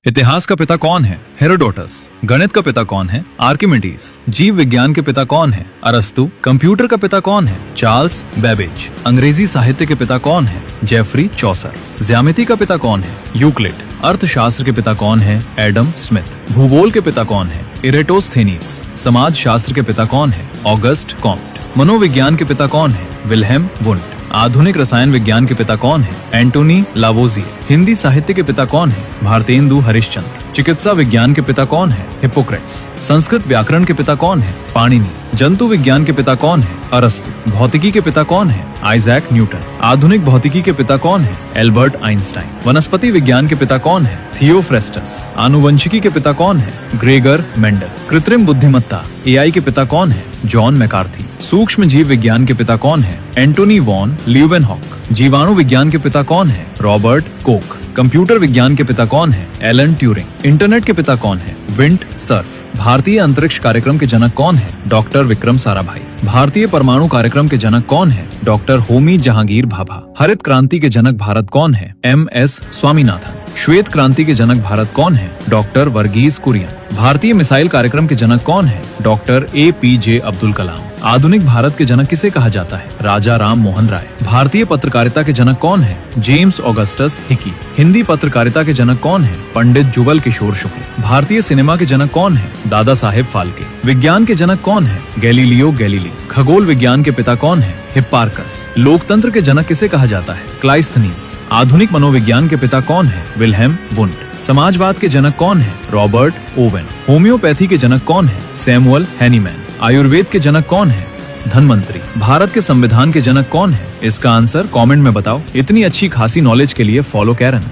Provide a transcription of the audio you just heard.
इतिहास का पिता कौन है? हेरोडोटस। गणित का पिता कौन है? आर्किमिडीज। जीव विज्ञान के पिता कौन है? अरस्तु। कंप्यूटर का पिता कौन है? Charles Babbage. अंग्रेजी साहित्य के पिता कौन है? Geoffrey Chaucer. ज्यामिति का पिता कौन है? यूक्लिड। अर्थशास्त्र के पिता कौन है? Adam Smith. भूगोल के पिता कौन है? इरेटोस्थेनीस। समाज शास्त्र के पिता कौन है? August Comte. मनोविज्ञान के पिता कौन है? Wilhelm Wundt. आधुनिक रसायन विज्ञान के पिता कौन है? एंटोनी लावोजिए। हिंदी साहित्य के पिता कौन है? भारतेंदु हरिश्चंद्र। चिकित्सा विज्ञान के पिता कौन है? हिप्पोक्रेट्स। संस्कृत व्याकरण के पिता कौन है? पाणिनि। जंतु विज्ञान के पिता कौन है? अरस्तु। भौतिकी के पिता कौन है? Isaac Newton. आधुनिक भौतिकी के पिता कौन है? Albert Einstein. वनस्पति विज्ञान के पिता कौन है? थियोफ्रेस्टस। आनुवंशिकी के पिता कौन है? Gregor Mendel. कृत्रिम बुद्धिमत्ता एआई के पिता कौन है? John McCarthy. सूक्ष्म जीव विज्ञान के पिता कौन है? Antony von Leeuwenhoek. जीवाणु विज्ञान के पिता कौन है? Robert Coke. कंप्यूटर विज्ञान के पिता कौन है? Alan Turing. इंटरनेट के पिता कौन है? Vint Cerf. भारतीय अंतरिक्ष कार्यक्रम के जनक कौन है? डॉक्टर विक्रम साराभाई। भारतीय परमाणु कार्यक्रम के जनक कौन है? डॉक्टर होमी जहांगीर भाभा। हरित क्रांति के जनक भारत कौन है? एम.एस. स्वामीनाथन। श्वेत क्रांति के जनक भारत कौन है? डॉक्टर वर्गीस कुरियन। भारतीय मिसाइल कार्यक्रम के जनक कौन है? डॉक्टर ए.पी.जे. अब्दुल कलाम। आधुनिक भारत के जनक किसे कहा जाता है? राजा राम मोहन राय। भारतीय पत्रकारिता के जनक कौन है? James Augustus Hicky. हिंदी पत्रकारिता के जनक कौन है? पंडित जुगल किशोर शुक्ल। भारतीय सिनेमा के जनक कौन है? दादा साहेब फाल्के। विज्ञान के जनक कौन है? Galileo Galilei. खगोल विज्ञान के पिता कौन है? हिप्पार्कस। लोकतंत्र के जनक किसे कहा जाता है? क्लाइस्थनीस। आधुनिक मनोविज्ञान के पिता कौन है? Wilhelm Wundt. समाजवाद के जनक कौन है? Robert Owen. होम्योपैथी के जनक कौन है? Samuel Hahnemann. आयुर्वेद के जनक कौन है? धनवंतरी। भारत के संविधान के जनक कौन है? इसका आंसर कमेंट में बताओ। इतनी अच्छी खासी नॉलेज के लिए फॉलो कैरन।